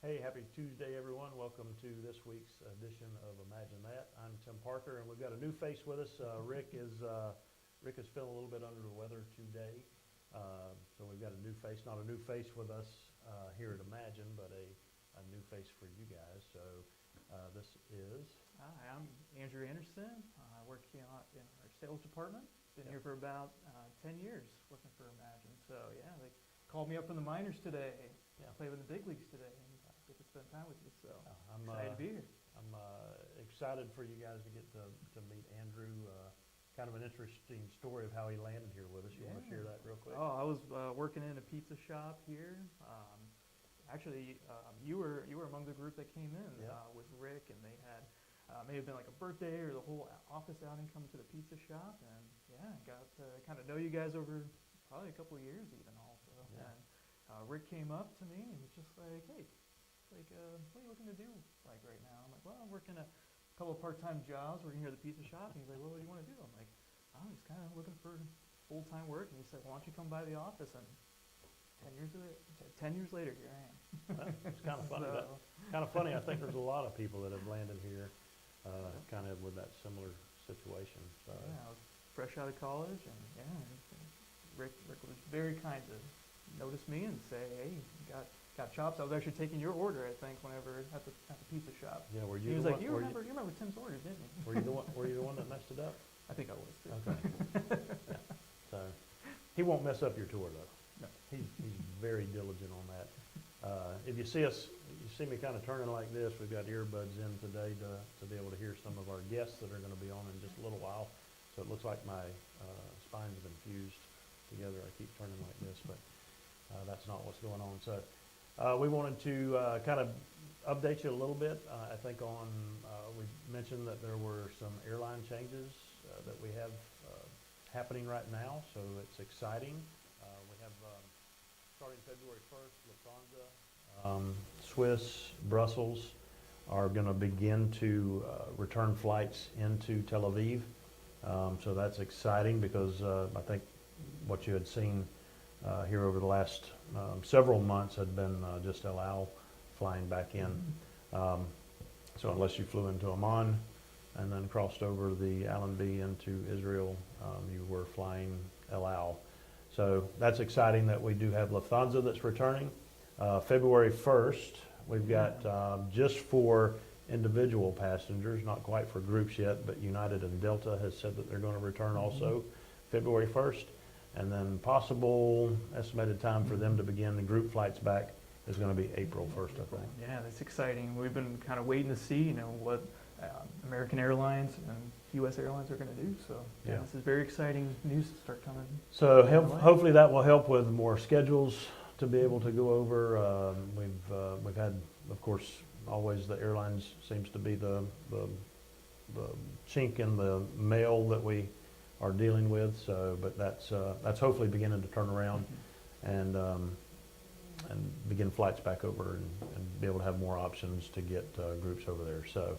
Hey, happy Tuesday, everyone. Welcome to this week's edition of Imagine That. I'm Tim Parker, and we've got a new face with us. Rick is feeling a little bit under the weather today, so we've got a new face. Not a new face with us here at Imagine, but a new face for you guys. So this is. Hi, I'm Andrew Anderson. I work in our sales department. Been here for about 10 years working for Imagine. So yeah, they called me up from the minors today. Play with the big leagues today. Get to spend time with you, so I'm excited to be here. I'm excited for you guys to get to meet Andrew. Kind of an interesting story of how he landed here with us. You want to share that real quick? Oh, I was working in a pizza shop here. Actually, you were among the group that came in with Rick, and they had may have been like a birthday or the whole office outing coming to the pizza shop, and got to kind of know you guys over probably a couple of years even also. Yeah. And Rick came up to me and was just like, hey. What are you looking to do right now? I'm like, well, I'm working a couple of part-time jobs working here at the pizza shop. And he's like, well, what do you want to do? I'm like, I'm just kind of looking for full-time work. And he said, well, why don't you come by the office? And 10 years later, here I am. It's kind of funny. Kind of funny. I think there's a lot of people that have landed here kind of with that similar situation. So. Yeah, I was fresh out of college. And Rick was very kind to notice me and say, hey, you got chops. I was actually taking your order, I think, whenever at the pizza shop. Yeah, were you? He was like, you remember Tim's order, didn't you? Were you the one that messed it up? I think I was too. Okay. Yeah. So he won't mess up your tour though. No. He's very diligent on that. If you see me kind of turning like this, we've got earbuds in today to be able to hear some of our guests that are going to be on in just a little while. So it looks like my spines have been fused together. I keep turning like this, but that's not what's going on. So. We wanted to kind of update you a little bit. I think we mentioned that there were some airline changes that we have happening right now, so it's exciting. We have, starting February 1st, Lufthansa, Swiss, Brussels are going to begin to return flights into Tel Aviv. So that's exciting because I think what you had seen here over the last several months had been just El Al flying back in. So unless you flew into Amman and then crossed over the Allenby into Israel, you were flying El Al. So that's exciting that we do have Lufthansa that's returning. February 1st, we've got just for individual passengers, not quite for groups yet, but United and Delta has said that they're going to return also February 1st. And then possible estimated time for them to begin the group flights back is going to be April 1st, I think. Yeah, that's exciting. We've been kind of waiting to see, what American Airlines and U.S. Airlines are going to do. So this is very exciting news to start coming. So hopefully that will help with more schedules to be able to go over. We've had, of course, always the airlines seems to be the chink in the mail that we are dealing with, but that's hopefully beginning to turn around and begin flights back over and be able to have more options to get groups over there. So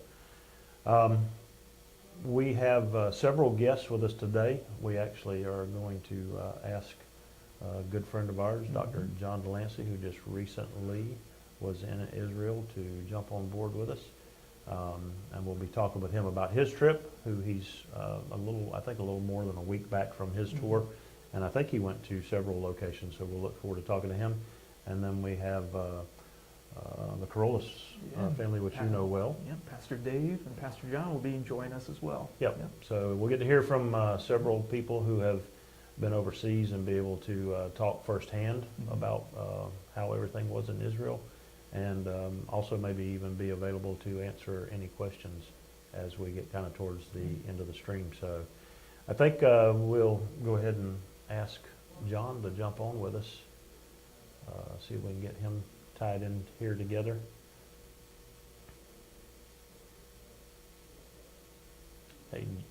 we have several guests with us today. We actually are going to ask a good friend of ours, Dr. John DeLancey, who just recently was in Israel, to jump on board with us. And we'll be talking with him about his trip, who he's a little more than a week back from his tour. And I think he went to several locations, so we'll look forward to talking to him. And then we have the Karolus family, which you know well. Yeah, Pastor Dave and Pastor John will be joining us as well. Yep. So we'll get to hear from several people who have been overseas and be able to talk firsthand about how everything was in Israel. And also maybe even be available to answer any questions as we get kind of towards the end of the stream. So I think we'll go ahead and ask John to jump on with us, see if we can get him tied in here together.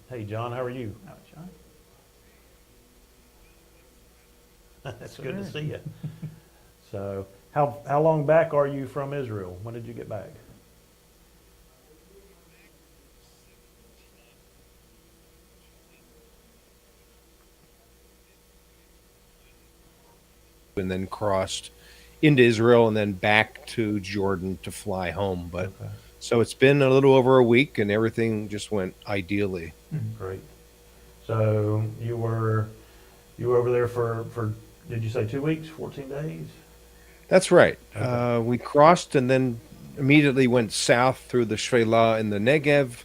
Hey John, how are you? Hi, John. That's good to see you. So how long back are you from Israel? When did you get back? And then crossed into Israel and then back to Jordan to fly home. But Okay, so it's been a little over a week, and everything just went ideally. great. So you were over there for did you say 2 weeks, 14 days? That's right. Okay. We crossed and then immediately went south through the Shela and the Negev,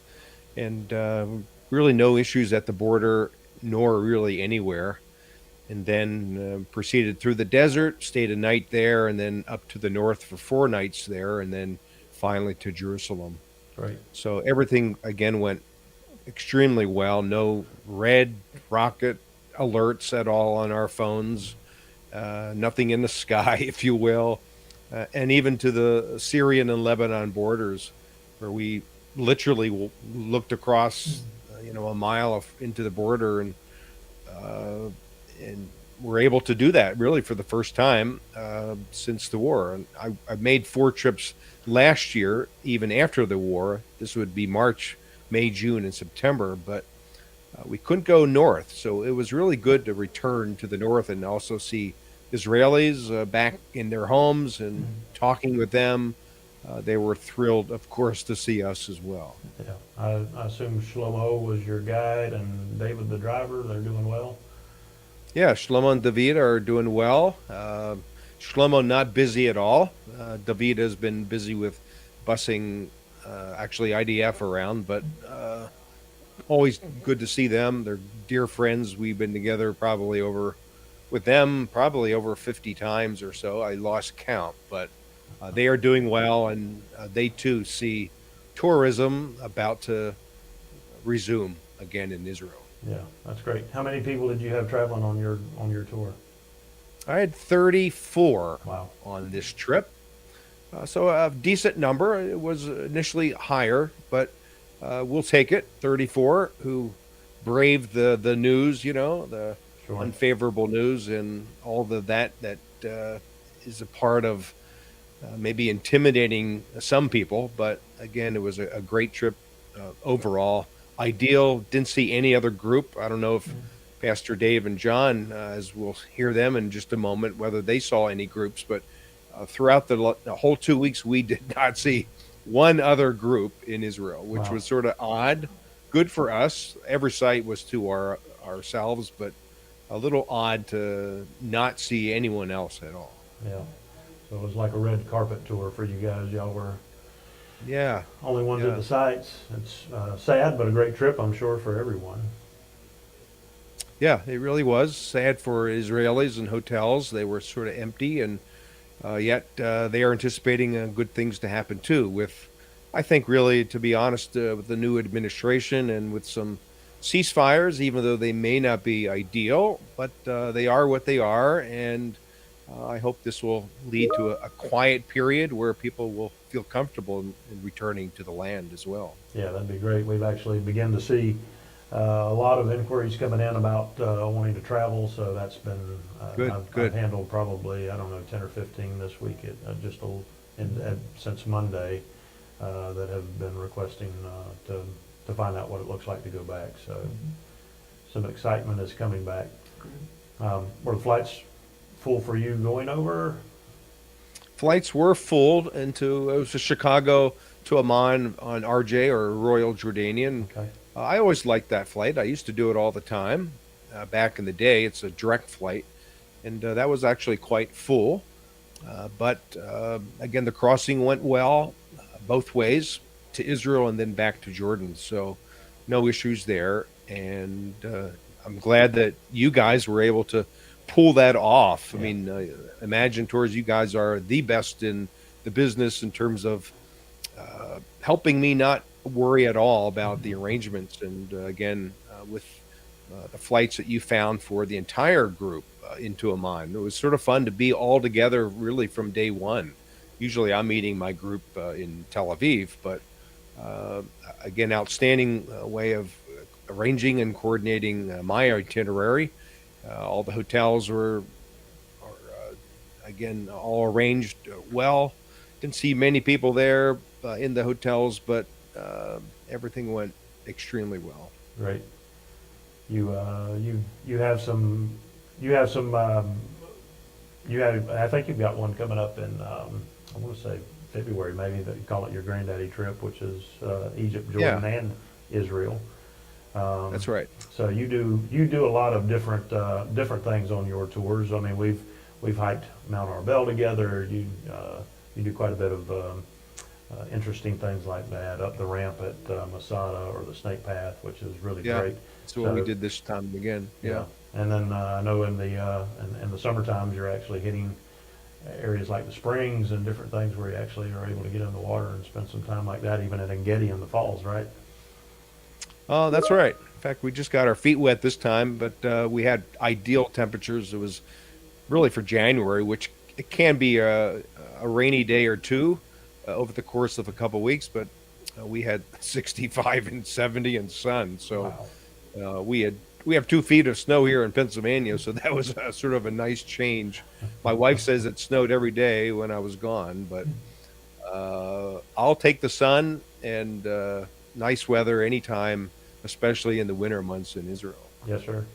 and really no issues at the border, nor really anywhere. And then proceeded through the desert, stayed a night there, and then up to the north for 4 nights there, and then finally to Jerusalem. Great. So everything again went extremely well. No red rocket alerts at all on our phones. Nothing in the sky, if you will, and even to the Syrian and Lebanon borders, where we literally looked across, a mile into the border, and were able to do that really for the first time since the war. And I made 4 trips last year, even after the war. This would be March, May, June, and September, but we couldn't go north. So it was really good to return to the north and also see Israelis back in their homes and talking with them. They were thrilled, of course, to see us as well. Yeah. I assume Shlomo was your guide and David the driver. They're doing well. Yeah, Shlomo and David are doing well. Shlomo not busy at all. David has been busy with busing, actually IDF around, but always good to see them. They're dear friends. We've been together with them probably over 50 times or so. I lost count, but they are doing well, and they too see tourism about to resume again in Israel. Yeah, that's great. How many people did you have traveling on your tour? I had 34 Wow. on this trip. So a decent number. It was initially higher, but we'll take it. 34 who braved the news, the Sure. unfavorable news and all that is a part of maybe intimidating some people. But again, it was a great trip overall. Ideal. Didn't see any other group. I don't know if Pastor Dave and John, as we'll hear them in just a moment, whether they saw any groups, but throughout the whole 2 weeks, we did not see one other group in Israel, which Wow. was sort of odd. Good for us. Every site was to ourselves, but a little odd to not see anyone else at all. Yeah. So it was like a red carpet tour for you guys. Y'all were Yeah. only ones Yeah. at the sites. It's sad, but a great trip, I'm sure, for everyone. Yeah, it really was sad for Israelis and hotels. They were sort of empty, and yet they are anticipating good things to happen too. I think, really, to be honest, with the new administration and with some ceasefires, even though they may not be ideal, but they are what they are, and I hope this will lead to a quiet period where people will feel comfortable in returning to the land as well. Yeah, that'd be great. We've actually begun to see a lot of inquiries coming in about wanting to travel, so that's been Good, I've good. handled probably, I don't know, 10 or 15 this week, since Monday, that have been requesting to find out what it looks like to go back. So some excitement is coming back. Were the flights full for you going over? Flights were full it was Chicago to Amman on RJ, or Royal Jordanian. Okay. I always liked that flight. I used to do it all the time back in the day. It's a direct flight, and that was actually quite full. But again, the crossing went well both ways to Israel and then back to Jordan. So no issues there. And I'm glad that you guys were able to pull that off. I Yeah. mean, Imagine Tours, you guys are the best in the business in terms of helping me not worry at all about the arrangements. And again, with the flights that you found for the entire group into Amman, it was sort of fun to be all together really from day one. Usually I'm meeting my group in Tel Aviv, but again, outstanding way of arranging and coordinating my itinerary. All the hotels are again all arranged well. Didn't see many people there in the hotels, but everything went extremely well. I think you've got one coming up in, I want to say February maybe, that you call it your granddaddy trip, which is Egypt, Jordan, Yeah. and Israel. That's right. So you do a lot of different things on your tours. I mean, we've hiked Mount Arbel together. You do quite a bit of interesting things like that, up the ramp at Masada, or the Snake Path, which is really Yeah. great. That's what we So, did this time again. yeah. Yeah. And then I know in the summer times you're actually hitting areas like the springs and different things where you actually are able to get in the water and spend some time like that, even at Engedi in the falls, right? Oh, that's right. In fact, we just got our feet wet this time, but we had ideal temperatures. It was really for January, which it can be a rainy day or two over the course of a couple weeks, but we had 65 and 70 and sun. So Wow. we have 2 feet of snow here in Pennsylvania, so that was sort of a nice change. My wife says it snowed every day when I was gone, but I'll take the sun and nice weather anytime, especially in the winter months in Israel. Yes, sir.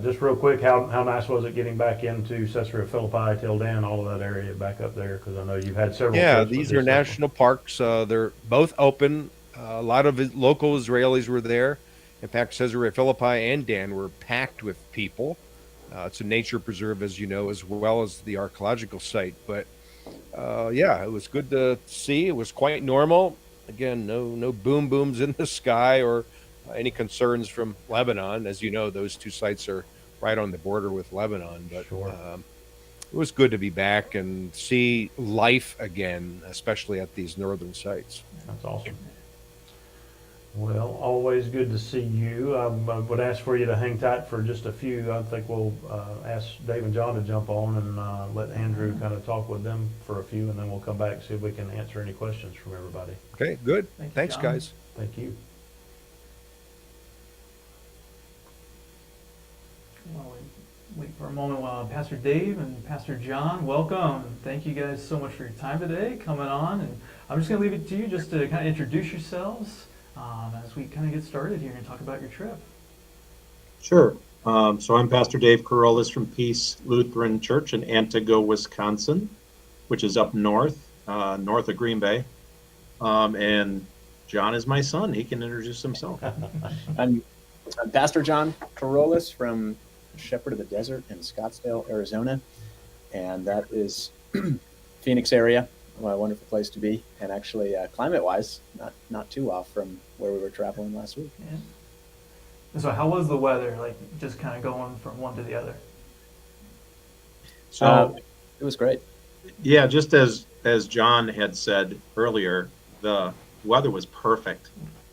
Just real quick, how nice was it getting back into Caesarea Philippi, Tildan, all of that area back up there? Because I know you've had several Yeah, trips, but these just are this one. national parks. They're both open. A lot of local Israelis were there. In fact, Caesarea Philippi and Dan were packed with people. It's a nature preserve, as you know, as well as the archaeological site. But yeah, it was good to see. It was quite normal. Again, no boom booms in the sky or any concerns from Lebanon. As you know, those two sites are right on the border with Lebanon. But Sure. it was good to be back and see life again, especially at these northern sites. That's awesome. Well, always good to see you. I would ask for you to hang tight for just a few. I think we'll ask Dave and John to jump on and let Andrew kind of talk with them for a few, and then we'll come back and see if we can answer any questions from everybody. Okay, good. Thank you, Thanks, John. guys. Thank you. While we wait for a moment while Pastor Dave and Pastor John, welcome. Thank you guys so much for your time today, coming on. And I'm just going to leave it to you just to kind of introduce yourselves as we kind of get started here and talk about your trip. Sure. So I'm Pastor Dave Karolus from Peace Lutheran Church in Antigo, Wisconsin, which is up north of Green Bay. And John is my son. He can introduce himself. I'm Pastor John Karolus from Shepherd of the Desert in Scottsdale, Arizona, and that is Phoenix area. A wonderful place to be, and actually, climate-wise, not too off from where we were traveling last week. Yeah. And so how was the weather, like just kind of going from one to the other? So It was great. yeah, just as John had said earlier, the weather was perfect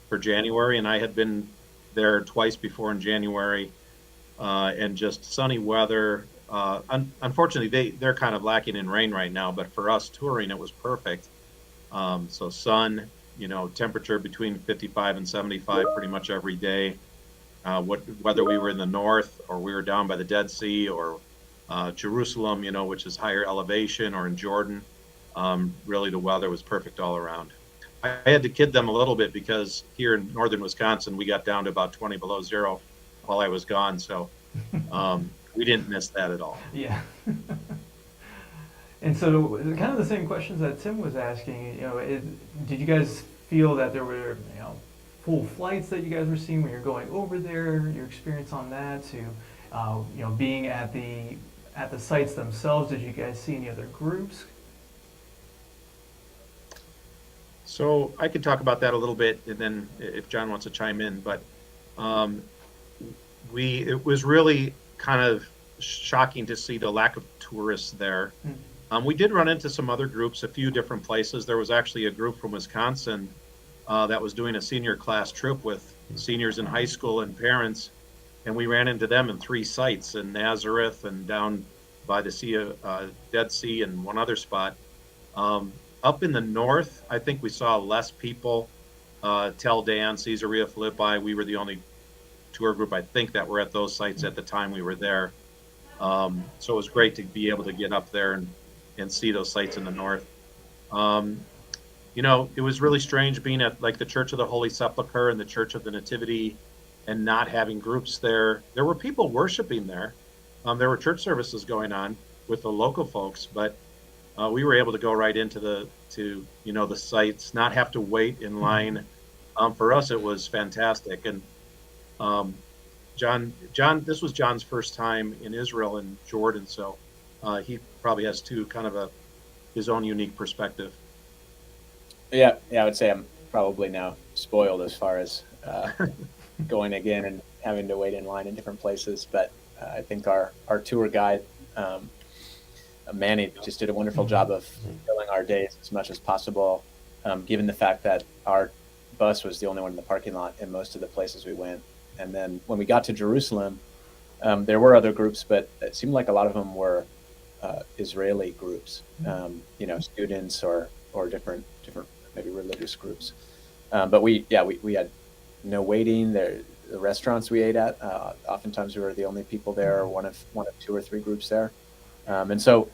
for January, and I had been there twice before in January, and just sunny weather. Unfortunately, they're kind of lacking in rain right now, but for us touring, it was perfect. So sun, temperature between 55 and 75 pretty much every day. Whether we were in the north or we were down by the Dead Sea or Jerusalem, which is higher elevation, or in Jordan, really the weather was perfect all around. I had to kid them a little bit because here in northern Wisconsin, we got down to about 20 below zero while I was gone. So we didn't miss that at all. Yeah. And so kind of the same questions that Tim was asking, did you guys feel that there were, full flights that you guys were seeing when you're going over there, your experience on that, to, being at the sites themselves? Did you guys see any other groups? So I could talk about that a little bit, and then if John wants to chime in, but it was really kind of shocking to see the lack of tourists there. We did run into some other groups, a few different places. There was actually a group from Wisconsin that was doing a senior class trip with seniors in high school and parents, and we ran into them in 3 sites in Nazareth and down by the Dead Sea and one other spot. Up in the north, I think we saw less people. Tel Dan, Caesarea Philippi, we were the only tour group, I think, that were at those sites at the time we were there. So it was great to be able to get up there and see those sites in the north. It was really strange being at like the Church of the Holy Sepulchre and the Church of the Nativity and not having groups there. There were people worshiping there. There were church services going on, with the local folks, but we were able to go right into the sites, not have to wait in line. For us, it was fantastic. And John, this was John's first time in Israel and Jordan, so he probably has his own unique perspective. Yeah, I would say I'm probably now spoiled as far as going again and having to wait in line in different places. But I think our tour guide, Manny, just did a wonderful job of filling our days as much as possible, given the fact that our bus was the only one in the parking lot in most of the places we went. And then when we got to Jerusalem, there were other groups, but it seemed like a lot of them were Israeli groups, students or different maybe religious groups. But we had no waiting there. The restaurants we ate at, oftentimes we were the only people there, or one of two or three groups there. And so,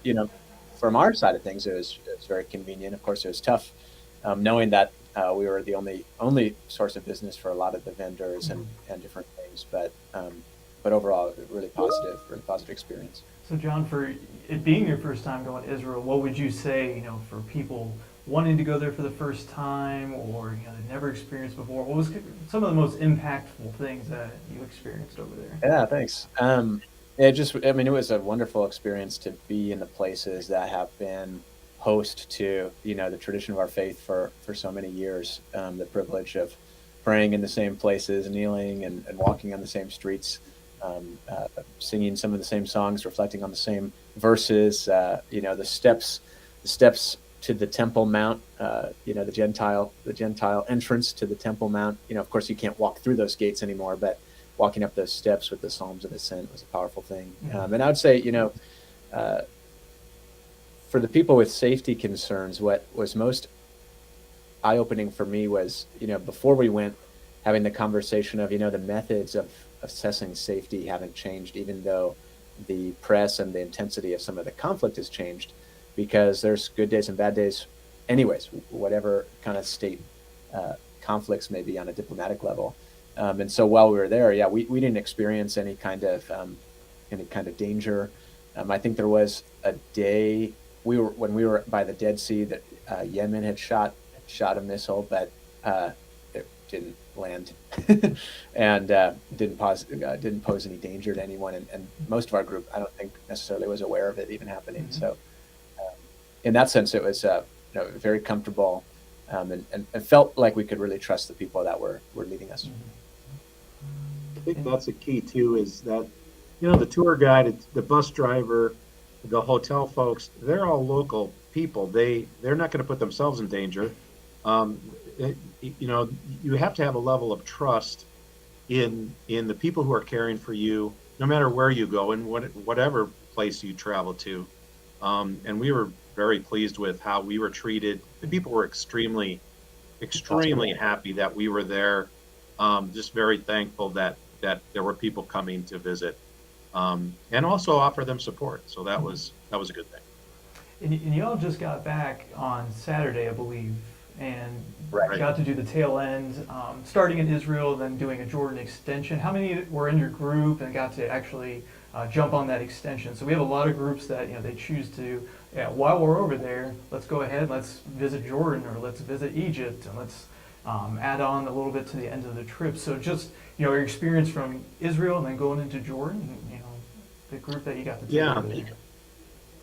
from our side of things, it was very convenient. Of course, it was tough knowing that we were the only source of business for a lot of the vendors and different things. But overall, really positive experience. So John, for it being your first time going to Israel, what would you say, for people wanting to go there for the first time, or they've never experienced before? What was some of the most impactful things that you experienced over there? Yeah, thanks. It was a wonderful experience to be in the places that have been host to, the tradition of our faith for so many years. The privilege of praying in the same places, kneeling and walking on the same streets, singing some of the same songs, reflecting on the same verses, the steps to the Temple Mount, the Gentile entrance to the Temple Mount. Of course, you can't walk through those gates anymore, but walking up those steps with the Psalms of Ascent was a powerful thing. And I would say, for the people with safety concerns, what was most eye-opening for me was, before we went, having the conversation of, the methods of assessing safety haven't changed, even though the press and the intensity of some of the conflict has changed, because there's good days and bad days anyways, whatever kind of state conflicts may be on a diplomatic level. And so while we were there, we didn't experience any kind of danger. I think there was a day when we were by the Dead Sea that Yemen had shot a missile, but it didn't land and didn't pose any danger to anyone. And most of our group, I don't think necessarily was aware of it even happening. So in that sense, it was very comfortable and felt like we could really trust the people that were leading us. I think that's a key too, is that, the tour guide, the bus driver, the hotel folks, they're all local people. They're not going to put themselves in danger. You have to have a level of trust in the people who are caring for you, no matter where you go and whatever place you travel to. And we were very pleased with how we were treated. The people were extremely happy that we were there. Just very thankful that there were people coming to visit, and also offer them support. So that was a good thing. And you all just got back on Saturday, I believe, and Right. got to do the tail end, starting in Israel, then doing a Jordan extension. How many were in your group and got to actually jump on that extension? So we have a lot of groups that they choose to, while we're over there, let's go ahead, let's visit Jordan, or let's visit Egypt, and let's add on a little bit to the end of the trip. So just your experience from Israel and then going into Jordan, the group that you got to take over there.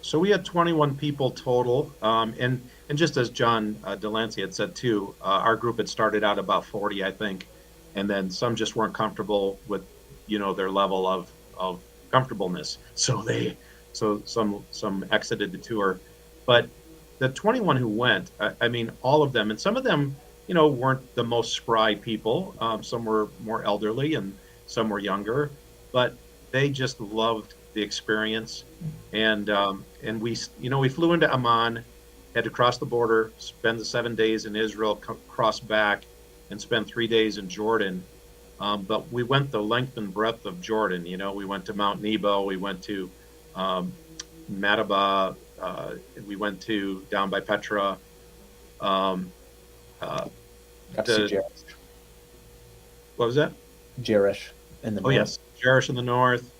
So we had 21 people total, and just as John DeLancey had said too, our group had started out about 40, I think, and then some just weren't comfortable with, their level of comfortableness. So some exited the tour, but the 21 who went, all of them, and some of them, weren't the most spry people. Some were more elderly and some were younger, but they just loved the experience. And we flew into Amman, had to cross the border, spend the 7 days in Israel, cross back, and spend 3 days in Jordan. But we went the length and breadth of Jordan. We went to Mount Nebo, we went to Madaba, we went to down by Petra. Got to see Jerish. What was that? Jerish in the north. Oh yes, Jerish in the north.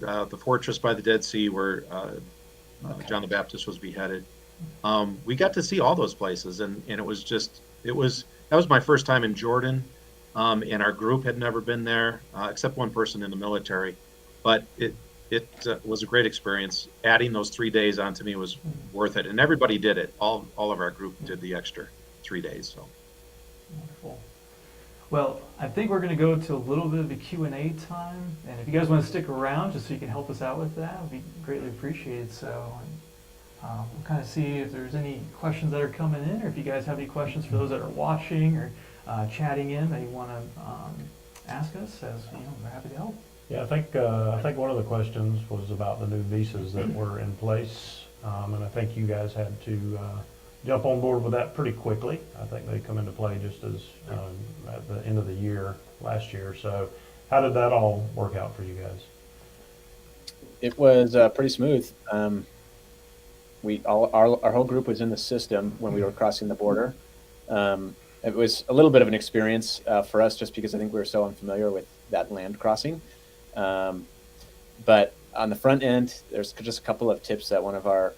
the fortress by the Dead Sea where Okay. John the Baptist was beheaded. We got to see all those places, and that was my first time in Jordan, and our group had never been there except one person in the military, but it was a great experience. Adding those 3 days onto me was worth it, and everybody did it. All of our group did the extra 3 days. So Wonderful. Well, I think we're going to go to a little bit of a Q&A time, and if you guys want to stick around just so you can help us out with that, it would be greatly appreciated. So we'll kind of see if there's any questions that are coming in, or if you guys have any questions for those that are watching or chatting in that you want to ask us, as we're happy to help. Yeah, I think one of the questions was about the new visas that were in place, and I think you guys had to jump on board with that pretty quickly. I think they come into play just as at the end of the year last year. So, how did that all work out for you guys? It was pretty smooth. Our whole group was in the system when we were crossing the border. It was a little bit of an experience for us, just because I think we were so unfamiliar with that land crossing. But on the front end, there's just a couple of tips that one of our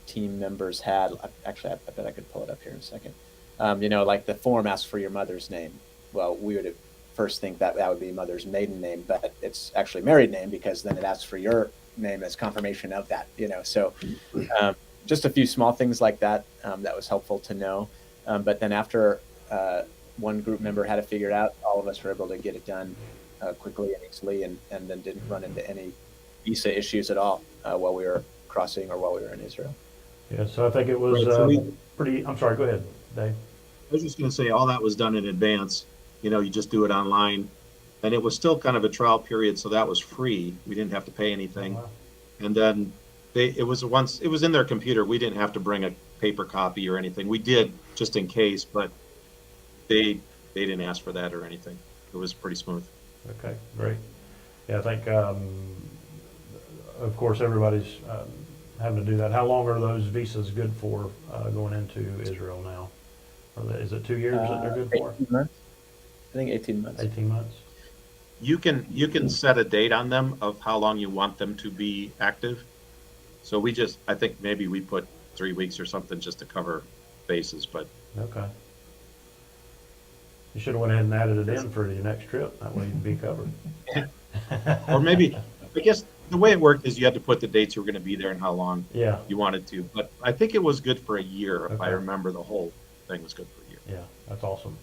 team members had. Actually, I bet I could pull it up here in a second. Like the form asks for your mother's name. Well, we would first think that would be mother's maiden name, but it's actually married name, because then it asks for your name as confirmation of that. So just a few small things like that that was helpful to know. But then after one group member had it figured out, all of us were able to get it done quickly and easily, and then didn't run into any visa issues at all while we were crossing or while we were in Israel. Yeah, so I think it was Right, so pretty. I'm sorry. Go ahead, Dave. I was just going to say, all that was done in advance. You just do it online, and it was still kind of a trial period, so that was free. We didn't have to pay anything. Wow. And then it was in their computer. We didn't have to bring a paper copy or anything. We did just in case, but they didn't ask for that or anything. It was pretty smooth. Okay, great. Yeah, I think, of course, everybody's having to do that. How long are those visas good for going into Israel now? Is it 2 years that they're good for? 18 months. I think 18 months. 18 months? You can set a date on them of how long you want them to be active. So I think maybe we put 3 weeks or something just to cover bases, but Okay. You should have went ahead and added it in for your next trip. That way you'd be covered. or maybe, I guess the way it worked is you had to put the dates you were going to be there and how long Yeah, you wanted to. But I think it was good for a year. If I Okay. remember, the whole thing was good for a year. yeah, that's awesome.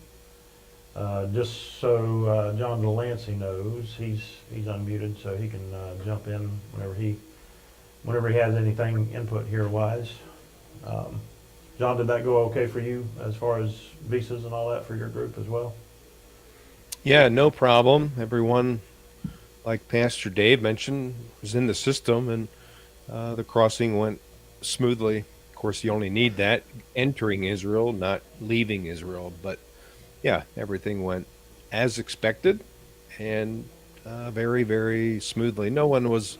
Just so John DeLancey knows, he's unmuted, so he can jump in whenever he has anything input here wise. John, did that go okay for you as far as visas and all that for your group as well? Yeah, no problem. Everyone, like Pastor Dave mentioned, was in the system, and the crossing went smoothly. Of course, you only need that entering Israel, not leaving Israel. But yeah, everything went as expected and very, very smoothly. No one was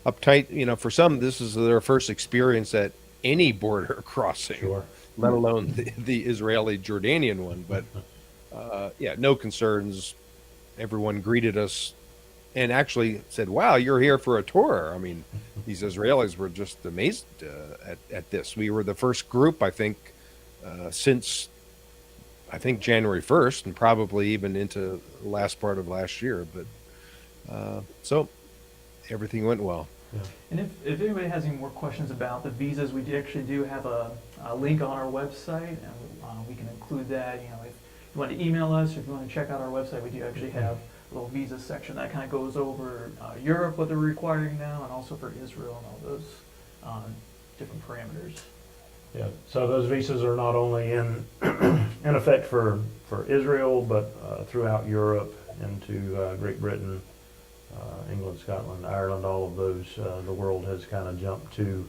uptight. For some, this is their first experience at any border crossing, Sure. let alone the Israeli-Jordanian one. But yeah, no concerns. Everyone greeted us and actually said, "Wow, you're here for a tour." I mean, these Israelis were just amazed at this. We were the first group, I think, since January 1st, and probably even into the last part of last year. But so everything went well. And if anybody has any more questions about the visas, we actually do have a link on our website, and we can include that. If you want to email us, or if you want to check out our website, we do actually have a little visa section that kind of goes over Europe, what they're requiring now, and also for Israel and all those different parameters. Yeah, so those visas are not only in effect for Israel, but throughout Europe, into Great Britain, England, Scotland, Ireland, all of those. The world has kind of jumped to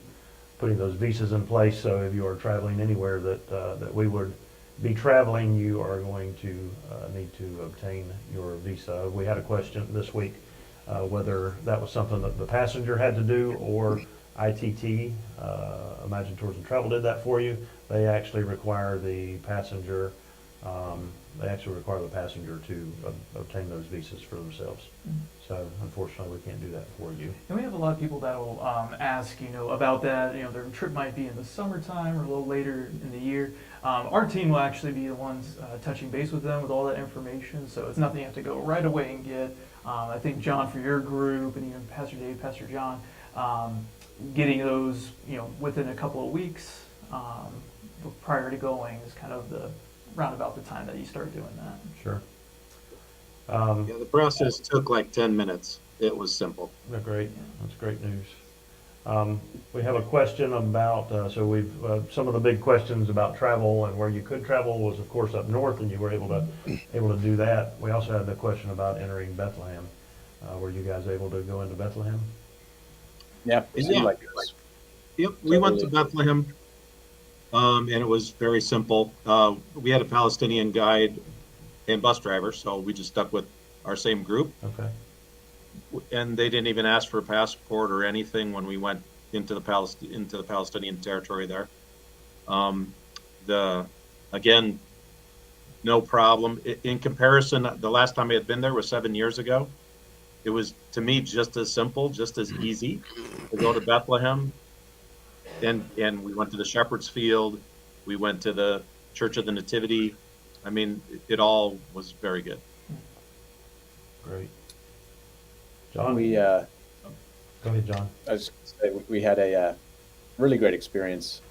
putting those visas in place. So if you are traveling anywhere that we would be traveling, you are going to need to obtain your visa. We had a question this week whether that was something that the passenger had to do, or ITT, Imagine Tours and Travel, did that for you. They actually require the passenger they actually require the passenger to obtain those visas for themselves. So unfortunately, we can't do that for you. And we have a lot of people that will ask, about that. Their trip might be in the summertime or a little later in the year. Our team will actually be the ones touching base with them with all that information. So it's nothing you have to go right away and get. I think, John, for your group, and even Pastor Dave, Pastor John, getting those, within a couple of weeks prior to going is kind of the roundabout the time that you start doing that. Sure. Yeah, the process took like 10 minutes. It was simple. Great. That's great news. We have a question about, so we've, some of the big questions about travel and where you could travel was, of course, up north, and you were able to do that. We also had the question about entering Bethlehem. Were you guys able to go into Bethlehem? Yeah, it seemed Yeah. like it was. Yep, we went to Bethlehem, and it was very simple. We had a Palestinian guide and bus driver, so we just stuck with our same group. Okay. And they didn't even ask for a passport or anything when we went into the Palestinian territory there. Again, no problem. In comparison, the last time I had been there was 7 years ago. It was, to me, just as simple, just as easy to go to Bethlehem. And we went to the Shepherd's Field. We went to the Church of the Nativity. I mean, it all was very good. Great. John? We, Go ahead, John. I was gonna say, we had a really great experience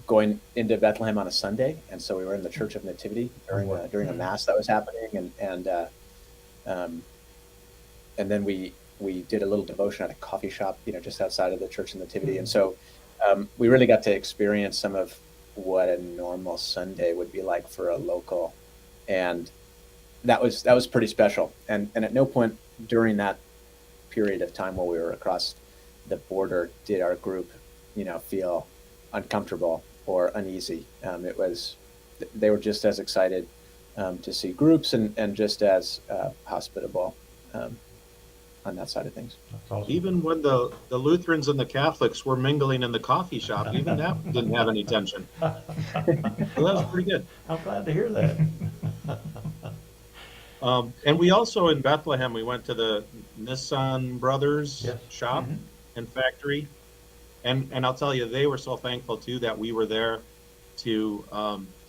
going into Bethlehem on a Sunday, and so we were in the Church of Nativity during a mass that was happening, and then we did a little devotion at a coffee shop, just outside of the Church of Nativity, and so we really got to experience some of what a normal Sunday would be like for a local, and that was pretty special. And at no point during that period of time while we were across the border did our group, feel uncomfortable or uneasy. They were just as excited to see groups and just as hospitable on that side of things. That's awesome. Even when the Lutherans and the Catholics were mingling in the coffee shop, even that didn't have any tension. So that was pretty good. I'm glad to hear that. And we also, in Bethlehem, we went to the Nissan Brothers Yes. shop and factory. And I'll tell you, they were so thankful, too, that we were there to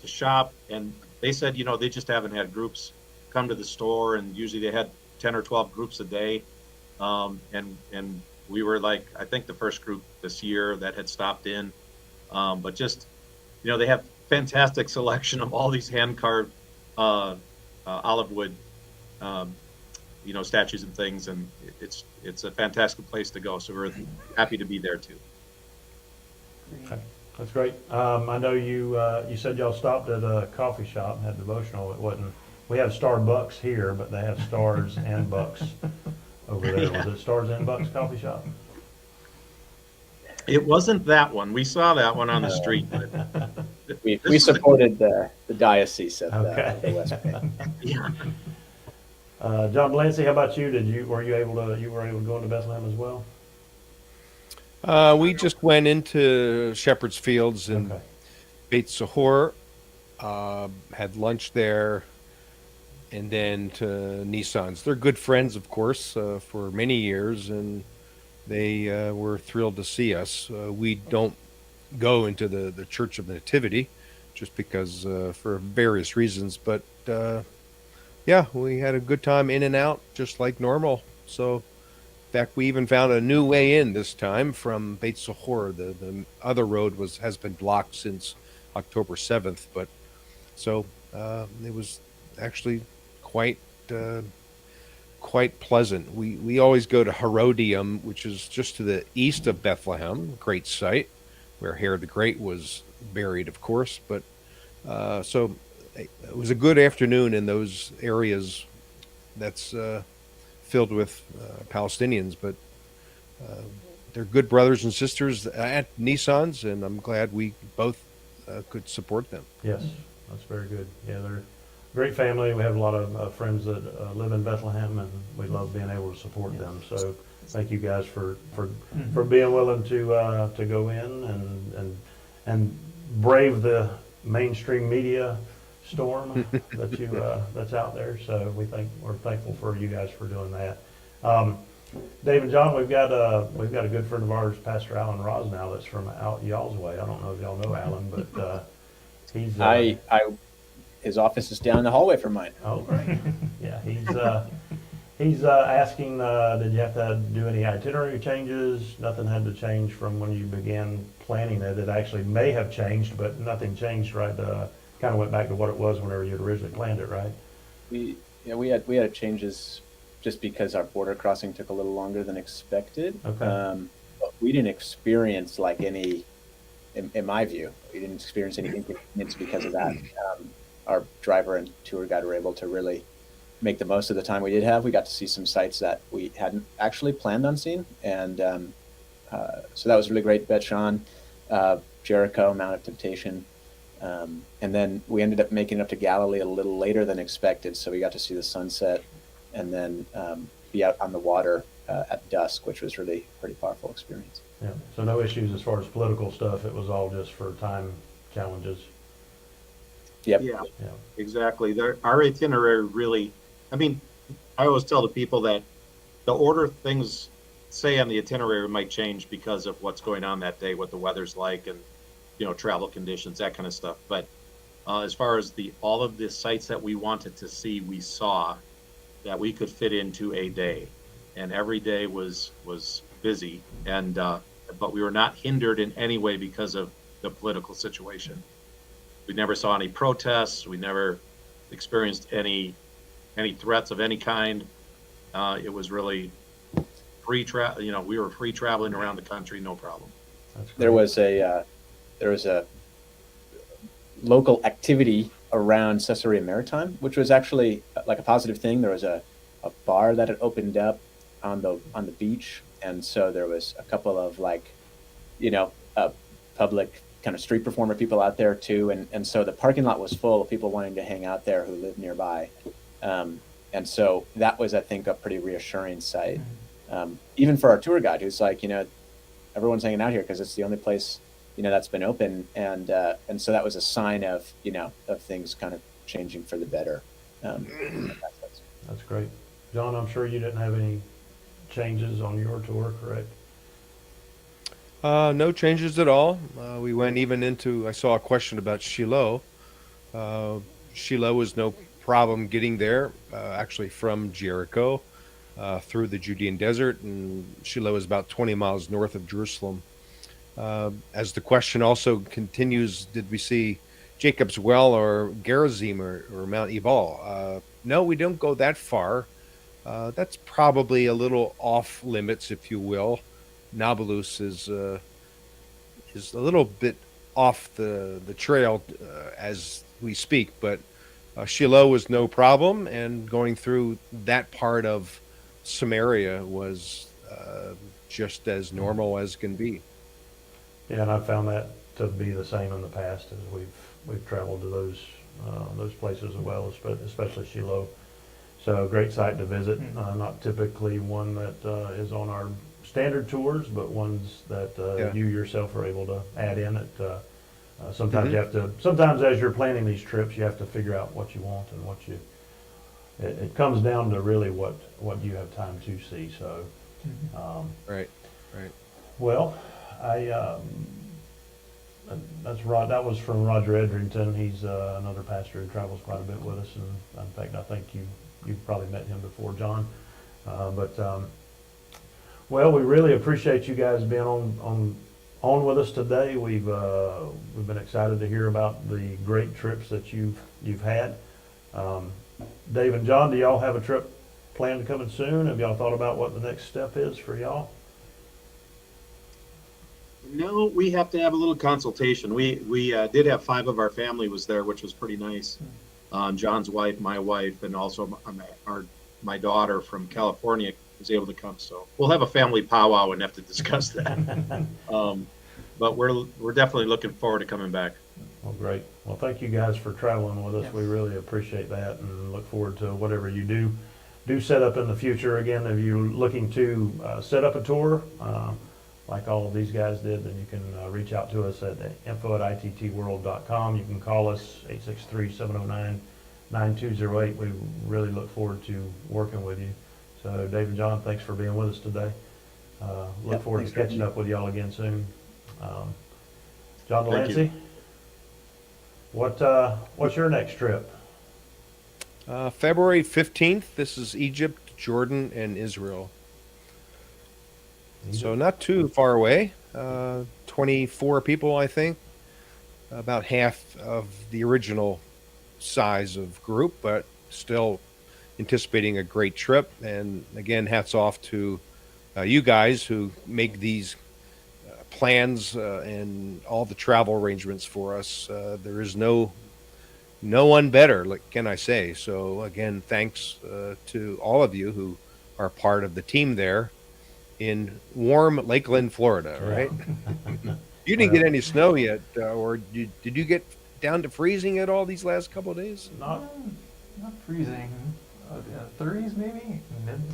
shop. And they said, they just haven't had groups come to the store. And usually they had 10 or 12 groups a day. And we were like, I think the first group this year that had stopped in. But just, they have fantastic selection of all these hand-carved olive wood, statues and things. And it's a fantastic place to go. So we're happy to be there, too. Okay. That's great. I know you said y'all stopped at a coffee shop and had devotional. It wasn't, we have Starbucks here, but they have Stars and Bucks over there. Yeah. Was it Stars and Bucks coffee shop? It wasn't that one. We saw that one on the street. We supported the diocese of Okay. the West Bank. Yeah. John DeLancey, how about you? Were you able to go into Bethlehem as well? We just went into Shepherd's Fields and Okay. Beit Sahor, had lunch there, and then to Nissan's. They're good friends, of course, for many years, and they were thrilled to see us. We don't go into the Church of the Nativity just because for various reasons, but yeah, we had a good time in and out, just like normal. So, in fact, we even found a new way in this time from Beit Sahor. The other road has been blocked since October 7th, but so it was actually quite pleasant. We always go to Herodium, which is just to the east of Bethlehem, great site where Herod the Great was buried, of course. But so it was a good afternoon in those areas that's filled with Palestinians, but they're good brothers and sisters at Nissan's, and I'm glad we both could support them. Yes, that's very good. Yeah, they're a great family. We have a lot of friends that live in Bethlehem, and we love being able to support them. So thank you guys for being willing to go in and brave the mainstream media storm that that's out there. So we're thankful for you guys for doing that. Dave and John, we've got a good friend of ours, Pastor Alan Rosnow, that's from out y'all's way. I don't know if y'all know Alan, but he's his office is down the hallway from mine. oh great, yeah, he's asking, did you have to do any itinerary changes? Nothing had to change from when you began planning it. It actually may have changed, but nothing changed, right? Kind of went back to what it was whenever you had originally planned it, right? We had changes just because our border crossing took a little longer than expected. Okay. But we didn't experience like any, in my view, we didn't experience any inconvenience because of that. Our driver and tour guide were able to really make the most of the time we did have. We got to see some sites that we hadn't actually planned on seeing, and so that was really great. Bet Sean, Jericho, Mount of Temptation, and then we ended up making it up to Galilee a little later than expected, so we got to see the sunset and then be out on the water at dusk, which was really a pretty powerful experience. Yeah, so no issues as far as political stuff. It was all just for time challenges. Yep. Yeah, Yeah. exactly. Our itinerary really, I mean, I always tell the people that the order things say on the itinerary might change because of what's going on that day, what the weather's like, and travel conditions, that kind of stuff. But as far as all of the sites that we wanted to see, we saw that we could fit into a day, and every day was busy, and but we were not hindered in any way because of the political situation. We never saw any protests. We never experienced any threats of any kind. It was really free travel. We were free traveling around the country, no problem. That's great. There was a local activity around Caesarea Maritime, which was actually like a positive thing. There was a bar that had opened up on the beach, and so there was a couple of public kind of street performer people out there too, and so the parking lot was full of people wanting to hang out there who lived nearby, and so that was, I think, a pretty reassuring sight, even for our tour guide, who's like, everyone's hanging out here because it's the only place that's been open, and so that was a sign of of things kind of changing for the better. That's great. John, I'm sure you didn't have any changes on your tour, correct? No changes at all. We went even into, I saw a question about Shilo. Shilo was no problem getting there, actually from Jericho through the Judean desert, and Shilo is about 20 miles north of Jerusalem. As the question also continues, did we see Jacob's Well or Gerizim or Mount Ebal? No, we don't go that far. That's probably a little off limits, if you will. Nablus is a little bit off the trail as we speak, but Shilo was no problem, and going through that part of Samaria was just as normal as can be. Yeah, and I've found that to be the same in the past as we've traveled to those places as well, especially Shilo. So great site to visit. Not typically one that is on our standard tours, but ones that you yourself are able to add in. Sometimes you have to. Sometimes as you're planning these trips, you have to figure out what you want and what you. It comes down to really what you have time to see. So. Right. Well, that's Rod. That was from Roger Edrington. He's another pastor who travels quite a bit with us, and in fact, I think you've probably met him before, John. Well, we really appreciate you guys being on with us today. We've been excited to hear about the great trips that you've had. Dave and John, do y'all have a trip planned coming soon? Have y'all thought about what the next step is for y'all? No, we have to have a little consultation. We did have 5 of our family was there, which was pretty nice. John's wife, my wife, and also my daughter from California was able to come. So we'll have a family powwow and have to discuss that. But we're definitely looking forward to coming back. Well, great. Well, thank you guys for traveling with us. Yes. We really appreciate that, and look forward to whatever you do set up in the future. Again, if you're looking to set up a tour, like all of these guys did, then you can reach out to us at info@ittworld.com. You can call us 863-709-9208. We really look forward to working with you. So Dave and John, thanks for being with us today. Look Yep, forward to thanks for catching having up with y'all again soon. John Thank you. DeLancey, what's your next trip? February 15th, this is Egypt, Jordan, and Israel. So not too far away. 24 people, I think. About half of the original size of group, but still anticipating a great trip. And again, hats off to you guys who make these plans and all the travel arrangements for us. There is no one better, like can I say. So again, thanks to all of you who are part of the team there in warm Lakeland, Florida, right? You didn't get any snow yet, or did you get down to freezing at all these last couple of days? Not, Not freezing. 30s maybe?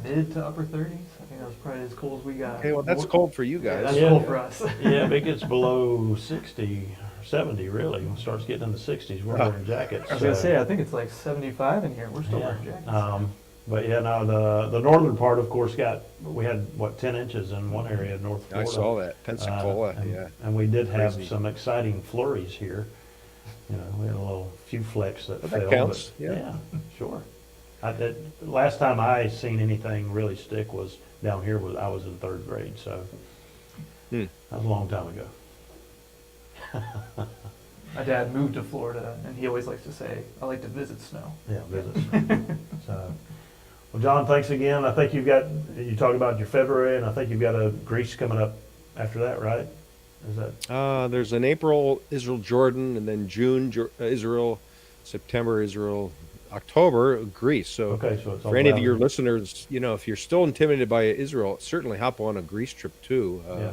Mid to upper 30s. I think that was probably as cold as we got. Okay, well, that's cold for you Yeah, guys. that's Yeah. cold for us. yeah, if it gets below 60 or 70, really, when it starts getting in the 60s, we're wearing jackets. I was gonna say, I think it's like 75 in here. We're still wearing jackets. But yeah, no, the northern part, of course, we had, 10 inches in one area of North I Florida. saw that. Pensacola, and, yeah. And we did have Crazy. some exciting flurries here. You know, we had a few flecks that Well, fell. that counts, But, yeah. sure. Last time I seen anything really stick was down here. I was in 3rd grade, so that was a long time ago. My dad moved to Florida, and he always likes to say, "I like to visit snow." Yeah, visits. So, well, John, thanks again. I think you talked about your February, and I think you've got a Greece coming up after that, right? Is that? There's an April Israel Jordan, and then June Israel, September Israel, October Greece. So Okay, so it's all for any of down your there. listeners, if you're still intimidated by Israel, certainly hop on a Greece trip too. Yeah.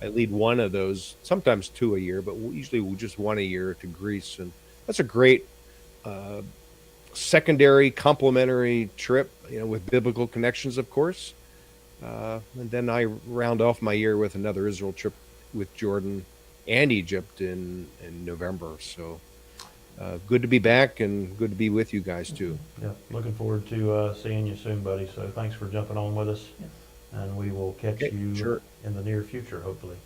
I lead one of those, sometimes 2 a year, but usually just 1 a year to Greece, and that's a great secondary complementary trip, with biblical connections, of course. And then I round off my year with another Israel trip with Jordan and Egypt in November. So good to be back and good to be with you guys too. Yeah, looking forward to seeing you soon, buddy. So thanks for jumping on with us, Yes. and we will catch Okay, you sure. in the near future, hopefully.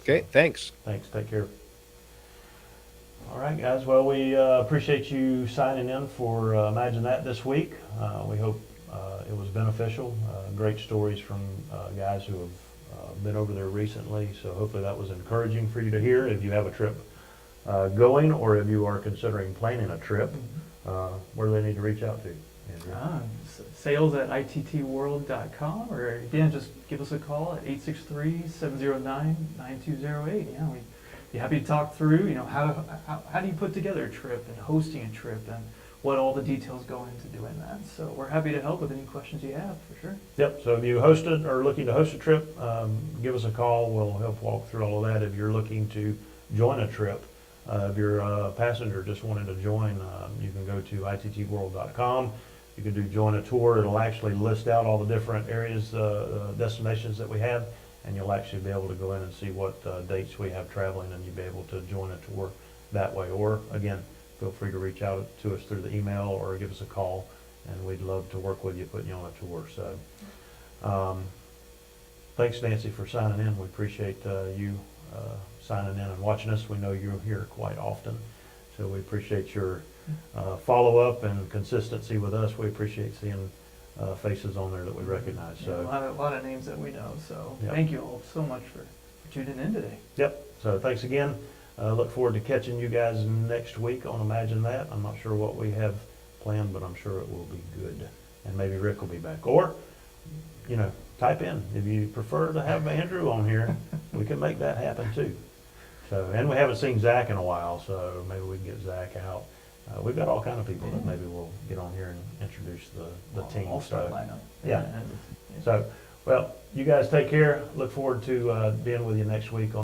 Okay, thanks. Thanks. Take care. All right, guys. Well, we appreciate you signing in for Imagine That this week. We hope it was beneficial. Great stories from guys who have been over there recently. So hopefully that was encouraging for you to hear. If you have a trip going, or if you are considering planning a trip, where do they need to reach out to? Andrew? Sales@ittworld.com, or again, just give us a call at 863-709-9208. Yeah, we'd be happy to talk through, how do you put together a trip and hosting a trip and what all the details go into doing that. So we're happy to help with any questions you have, for sure. Yep, so if you hosted or looking to host a trip, give us a call. We'll help walk through all of that. If you're looking to join a trip, if you're a passenger just wanting to join, you can go to ittworld.com. You can do join a tour. It'll actually list out all the different areas, destinations that we have, and you'll actually be able to go in and see what dates we have traveling, and you'll be able to join a tour that way. Or again, feel free to reach out to us through the email or give us a call, and we'd love to work with you, putting you on a tour. So thanks, Nancy, for signing in. We appreciate you signing in and watching us. We know you're here quite often, so we appreciate your follow-up and consistency with us. We appreciate seeing faces on there that we recognize. Yeah, So a lot of names that we know. So Yep. thank you all so much for tuning in today. yep, so thanks again. Look forward to catching you guys next week on Imagine That. I'm not sure what we have planned, but I'm sure it will be good. And maybe Rick will be back. Or, type in. If you prefer to have Andrew on here, we can make that happen too. So, and we haven't seen Zach in a while, so maybe we can get Zach out. We've got all kind of people that maybe we'll get on here and introduce the team. All-star So, lineup. Yeah. And- so, well, you guys take care. Look forward to being with you next week on